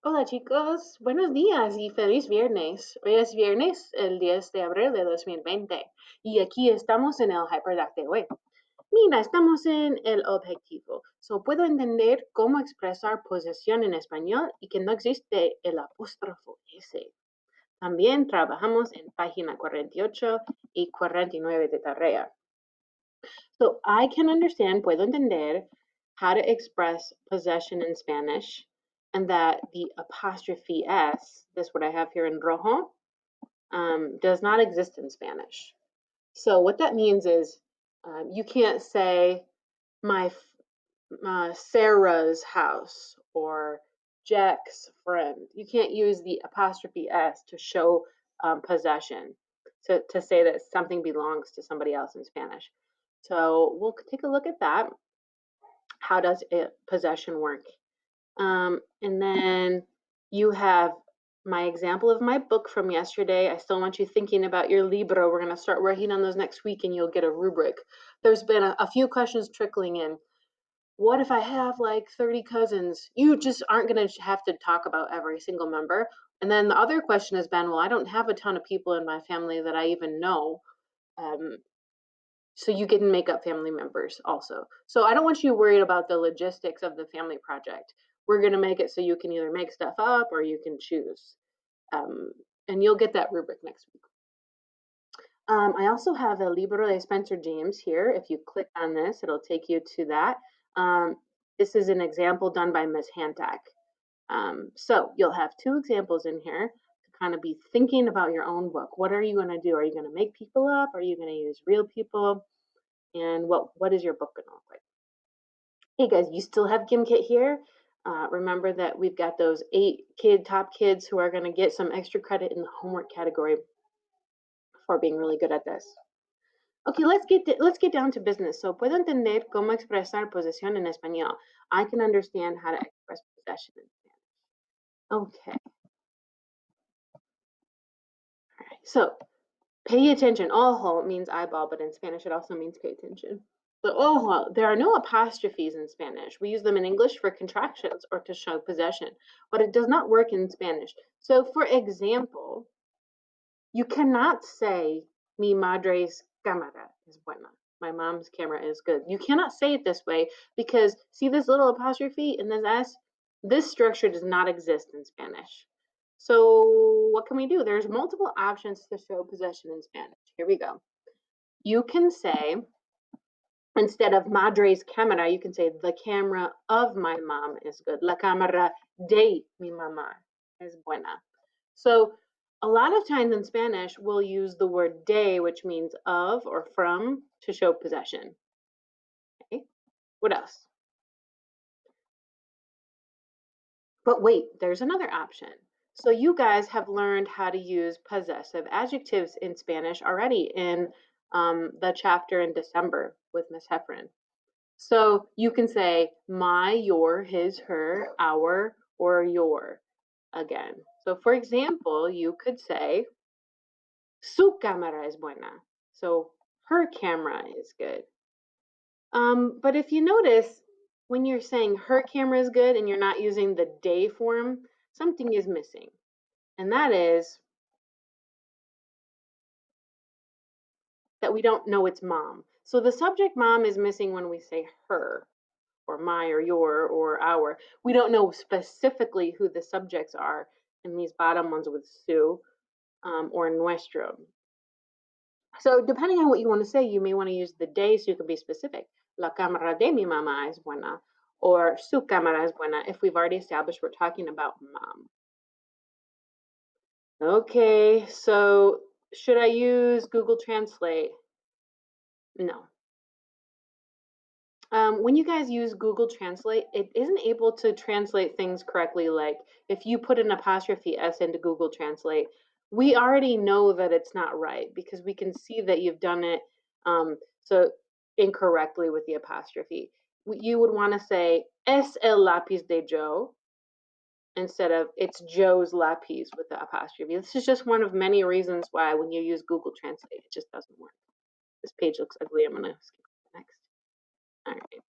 Hola chicos, buenos días y feliz viernes. Hoy es viernes, el 10 de abril de 2020 y aquí estamos en el Hyperduck de hoy. Mira, estamos en el objetivo. Puedo entender cómo expresar posesión en español y que no existe el apóstrofo S. También trabajamos en página 48 y 49 de tarea. So I can understand, puedo entender how to express possession in Spanish and that the apostrophe S, this what I have here in rojo, does not exist in Spanish. So what that means is you can't say my Sarah's house or Jack's friend. You can't use the apostrophe S to show possession, to say that something belongs to somebody else in Spanish. So we'll take a look at that. How does possession work? And then you have my example of my book from yesterday. I still want you thinking about your Libro. We're going to start working on those next week and you'll get a rubric. There's been a few questions trickling in. What if I have like 30 cousins? You just aren't going to have to talk about every single member. And then the other question has been, well, I don't have a ton of people in my family that I even know. So you can make up family members also. So I don't want you worried about the logistics of the family project. We're going to make it so you can either make stuff up or you can choose. And you'll get that rubric next week. I also have a Libro de Spencer James here. If you click on this, it'll take you to that. This is an example done by Ms. Hantak. So you'll have two examples in here to kind of be thinking about your own book. What are you going to do? Are you going to make people up? Are you going to use real people? And what is your book going to look like? Hey guys, you still have GimKit here. Remember that we've got those 8 top kids who are going to get some extra credit in the homework category for being really good at this. Okay, let's get down to business. So, puedo entender cómo expresar posesión en español. I can understand how to express possession in Spanish. Okay. All right. So, pay attention. Ojo means eyeball, but in Spanish it also means pay attention. So, ojo, there are no apostrophes in Spanish. We use them in English for contractions or to show possession, but it does not work in Spanish. So, for example, you cannot say mi madre's cámara es buena. My mom's camera is good. You cannot say it this way because see this little apostrophe in this S? This structure does not exist in Spanish. So what can we do? There's multiple options to show possession in Spanish. Here we go. You can say, instead of madre's cámara, you can say the camera of my mom is good. La cámara de mi mamá es buena. So a lot of times in Spanish, we'll use the word de, which means of or from, to show possession. Okay. What else? But wait, there's another option. So you guys have learned how to use possessive adjectives in Spanish already in the chapter in December with Miss Heffron. So you can say my, your, his, her, our, or your again. So for example, you could say su cámara es buena. So her camera is good. But if you notice, when you're saying her camera is good and you're not using the de form, something is missing. And that is that we don't know it's mom. So the subject mom is missing when we say her or my or your or our. We don't know specifically who the subjects are in these bottom ones with su or nuestro. So depending on what you want to say, you may want to use the de so you can be specific. La cámara de mi mamá es buena, or su cámara es buena if we've already established we're talking about mom. Okay, so should I use Google Translate? No. When you guys use Google Translate, it isn't able to translate things correctly. Like if you put an apostrophe S into Google Translate, we already know that it's not right because we can see that you've done it so incorrectly with the apostrophe. You would want to say es el lápiz de Joe instead of it's Joe's lápiz with the apostrophe. This is just one of many reasons why when you use Google Translate, it just doesn't work. This page looks ugly. I'm going to skip next. All right.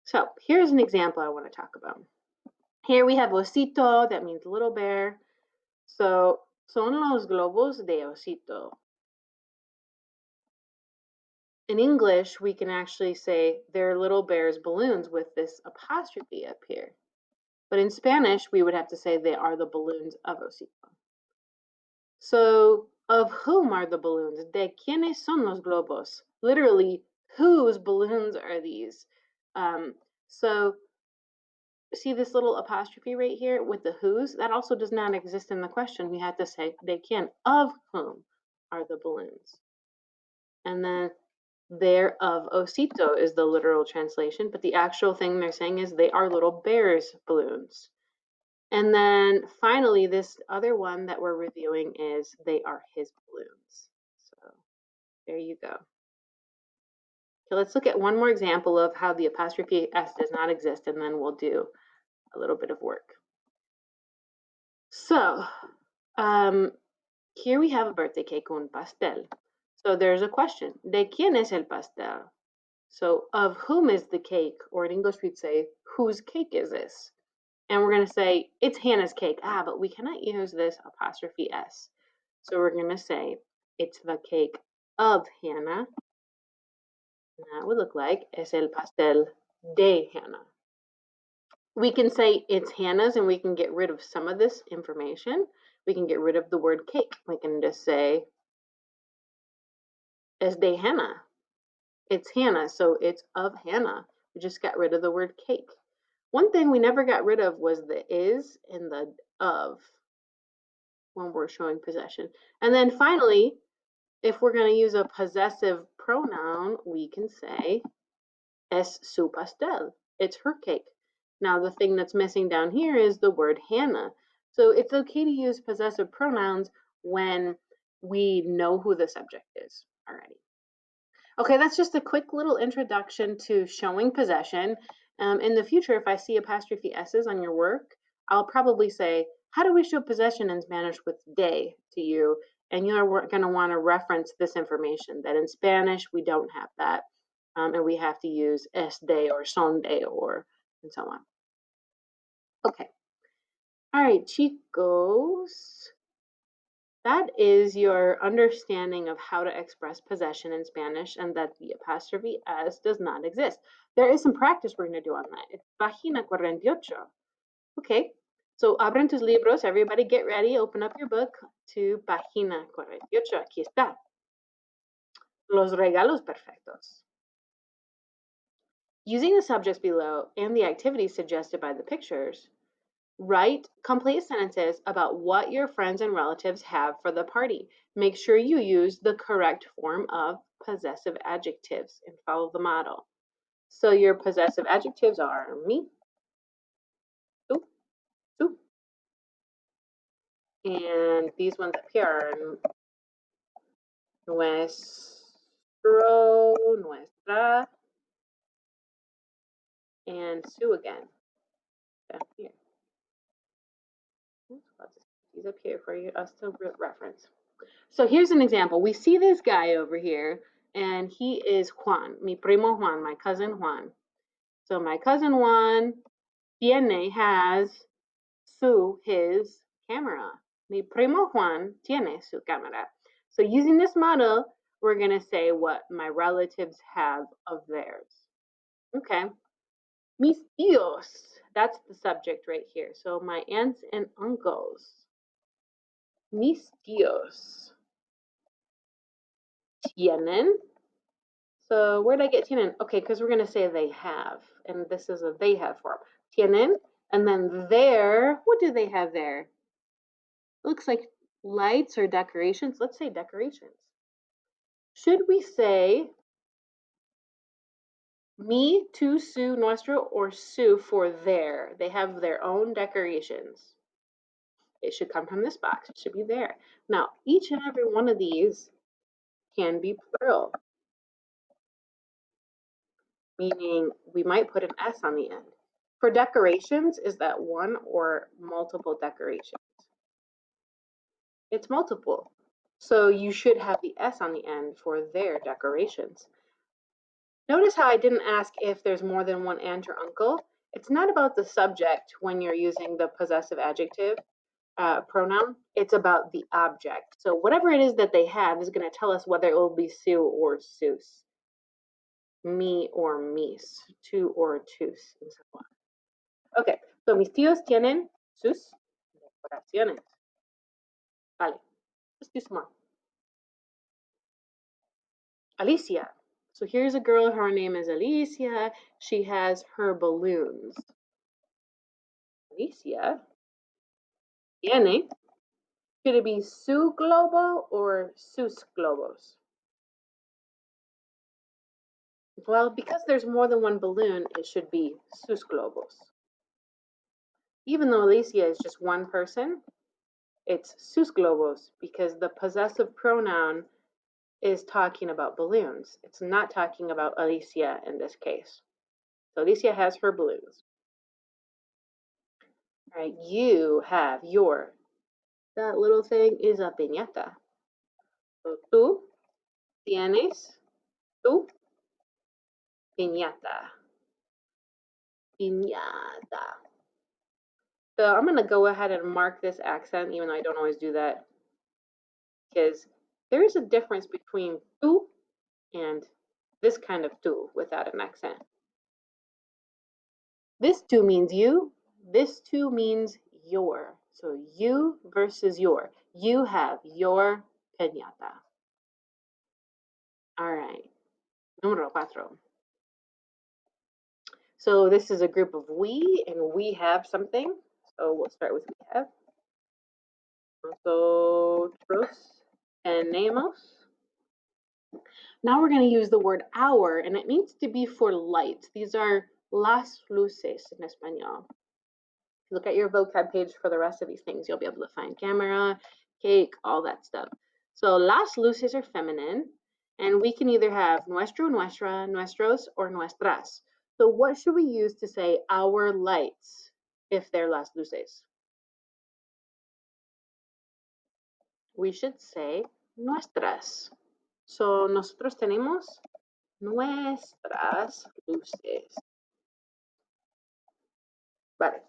So here's an example I want to talk about. Here we have osito, that means little bear. So son los globos de osito. In English, we can actually say they're little bears balloons with this apostrophe up here. But in Spanish, we would have to say they are the balloons of osito. So of whom are the balloons? ¿De quiénes son los globos? Literally, whose balloons are these? So see this little apostrophe right here with the whose? That also does not exist in the question. We had to say de quién, of whom are the balloons? And then they're of osito is the literal translation, but the actual thing they're saying is they are little bears balloons. And then finally, this other one that we're reviewing is they are his balloons. So there you go. So let's look at one more example of how the apostrophe S does not exist, and then we'll do a little bit of work. So here we have a birthday cake, un pastel. So there's a question. ¿De quién es el pastel? So of whom is the cake? Or in English, we'd say, whose cake is this? And we're going to say, it's Hannah's cake. But we cannot use this apostrophe S. So we're going to say, it's the cake of Hannah. And that would look like, es el pastel de Hannah. We can say it's Hannah's and we can get rid of some of this information. We can get rid of the word cake. We can just say, es de Hannah. It's Hannah, so it's of Hannah. We just got rid of the word cake. One thing we never got rid of was the is and the of when we're showing possession. And then finally, if we're going to use a possessive pronoun, we can say es su pastel. It's her cake. Now, the thing that's missing down here is the word Hannah. So it's okay to use possessive pronouns when we know who the subject is already. Okay, that's just a quick little introduction to showing possession. In the future, if I see apostrophe S's on your work, I'll probably say, how do we show possession in Spanish with de to you? And you're going to want to reference this information, that in Spanish, we don't have that. And we have to use es de or son de or and so on. Okay. All right, chicos. That is your understanding of how to express possession in Spanish and that the apostrophe S does not exist. There is some practice we're going to do on that. It's página 48. Okay, so abren tus libros. Everybody get ready. Open up your book to página 48. Aquí está. Los regalos perfectos. Using the subjects below and the activities suggested by the pictures, write complete sentences about what your friends and relatives have for the party. Make sure you use the correct form of possessive adjectives and follow the model. So your possessive adjectives are mi, tú, tú. And these ones up here are nuestro, nuestra, and su again. Down here. I'll just put these up here for you, us to reference. So here's an example. We see this guy over here, and he is Juan, mi primo Juan, my cousin Juan. So my cousin Juan has his camera. Mi primo Juan tiene su cámara. So using this model, we're going to say what my relatives have of theirs. Okay. Mis tíos, that's the subject right here. So my aunts and uncles. Mis tíos tienen. So where did I get tienen? Okay, because we're going to say they have, and this is a they have form. Tienen, and then there, what do they have there? It looks like lights or decorations. Let's say decorations. Should we say mi, tu, su, nuestro, or su for their? They have their own decorations. It should come from this box. It should be there. Now, each and every one of these can be plural, meaning we might put an S on the end. For decorations, is that one or multiple decorations? It's multiple. So you should have the S on the end for their decorations. Notice how I didn't ask if there's more than one aunt or uncle. It's not about the subject when you're using the possessive adjective pronoun. It's about the object. So whatever it is that they have is going to tell us whether it will be Sue or Sus, me or mis, tú or tus, and so on. Okay, so mis tíos tienen sus decoraciones. Vale, let's do some more. Alicia. So here's a girl, her name is Alicia. She has her balloons. Alicia tiene. Should it be su globo or sus globos? Well, because there's more than one balloon, it should be sus globos. Even though Alicia is just one person, it's sus globos because the possessive pronoun is talking about balloons. It's not talking about Alicia in this case. So Alicia has her balloons. All right, you have your, that little thing is a piñata. So tú tienes tu piñata. Piñata. So I'm going to go ahead and mark this accent, even though I don't always do that, because there is a difference between tú and this kind of tú without an accent. This tú means you. This tú means your. So you versus your. You have your piñata. All right. Número cuatro. So this is a group of we, and we have something. So we'll start with we have. Nosotros tenemos. Now we're going to use the word our, and it means to be for light. These are las luces in Espanol. Look at your vocab page for the rest of these things. You'll be able to find camera, cake, all that stuff. So las luces are feminine, and we can either have nuestro, nuestra, nuestros, or nuestras. So what should we use to say our lights if they're las luces? We should say nuestras. So nosotros tenemos nuestras luces. Vale.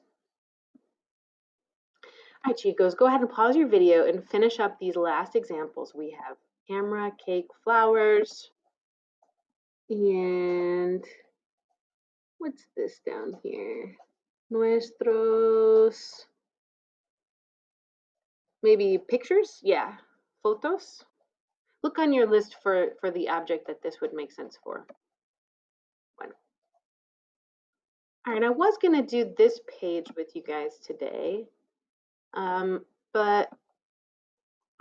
All right, chicos, go ahead and pause your video and finish up these last examples. We have camera, cake, flowers, and what's this down here? Nuestros, maybe pictures? Yeah, fotos. Look on your list for the object that this would make sense for. One. All right, I was gonna do this page with you guys today, but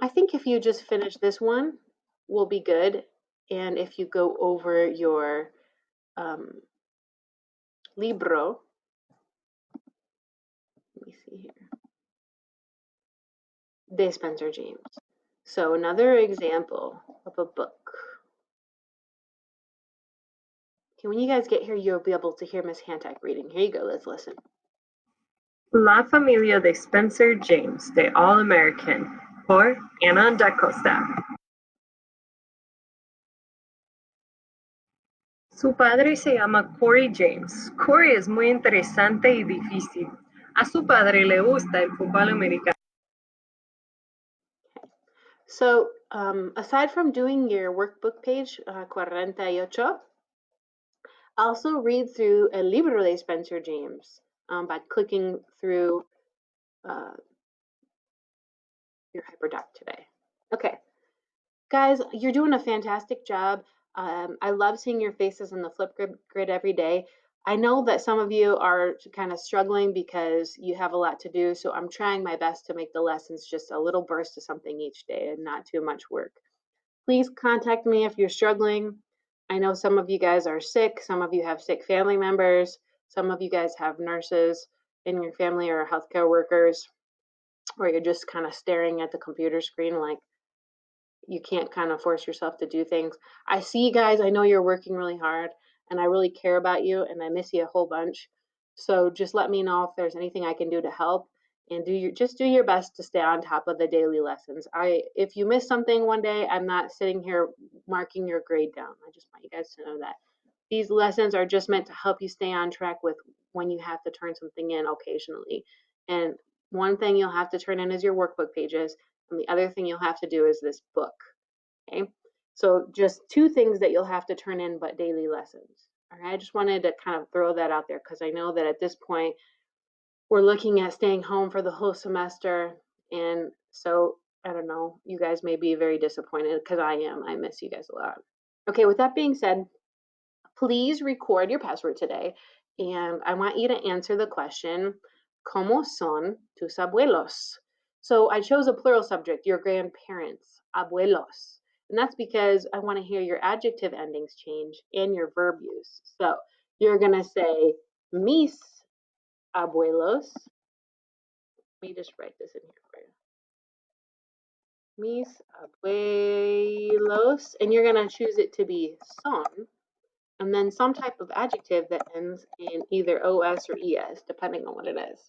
I think if you just finish this one, we'll be good. And if you go over your libro, let me see here, de Spencer James. So another example of a book. Okay, when you guys get here, you'll be able to hear Miss Hantak reading. Here you go, let's listen. La familia de Spencer James, de All American, por Ana da Costa. Su padre se llama Corey James. Corey es muy interesante y difícil. A su padre le gusta el fútbol americano. So aside from doing your workbook page 48, also read through El Libro de Spencer James by clicking through your hyperdoc today. Okay, guys, you're doing a fantastic job. I love seeing your faces in the flip grid every day. I know that some of you are kind of struggling because you have a lot to do, so I'm trying my best to make the lessons just a little burst of something each day and not too much work. Please contact me if you're struggling. I know some of you guys are sick, some of you have sick family members, some of you guys have nurses in your family or healthcare workers, or you're just kind of staring at the computer screen like you can't kind of force yourself to do things. I see you guys, I know you're working really hard, and I really care about you, and I miss you a whole bunch. So just let me know if there's anything I can do to help, and just do your best to stay on top of the daily lessons. If you miss something one day, I'm not sitting here marking your grade down. I just want you guys to know that. These lessons are just meant to help you stay on track with when you have to turn something in occasionally. And one thing you'll have to turn in is your workbook pages, and the other thing you'll have to do is this book. Okay, so just two things that you'll have to turn in, but daily lessons. All right, I just wanted to kind of throw that out there because I know that at this point we're looking at staying home for the whole semester, and so I don't know, you guys may be very disappointed because I am. I miss you guys a lot. Okay, with that being said, please record your password today, and I want you to answer the question, ¿Cómo son tus abuelos? So I chose a plural subject, your grandparents, abuelos. And that's because I want to hear your adjective endings change and your verb use. So you're going to say, mis abuelos. Let me just write this in here for you. Mis abuelos. And you're going to choose it to be son, and then some type of adjective that ends in either os or es, depending on what it is.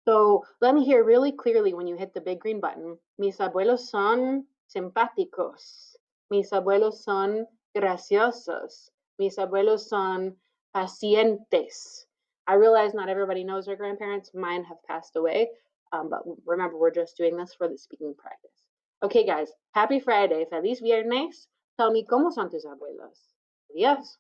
So let me hear really clearly when you hit the big green button. Mis abuelos son simpáticos. Mis abuelos son graciosos. Mis abuelos son pacientes. I realize not everybody knows their grandparents. Mine have passed away. But remember, we're just doing this for the speaking practice. Okay, guys, happy Friday. Feliz viernes. Tell me, ¿cómo son tus abuelos? Adiós.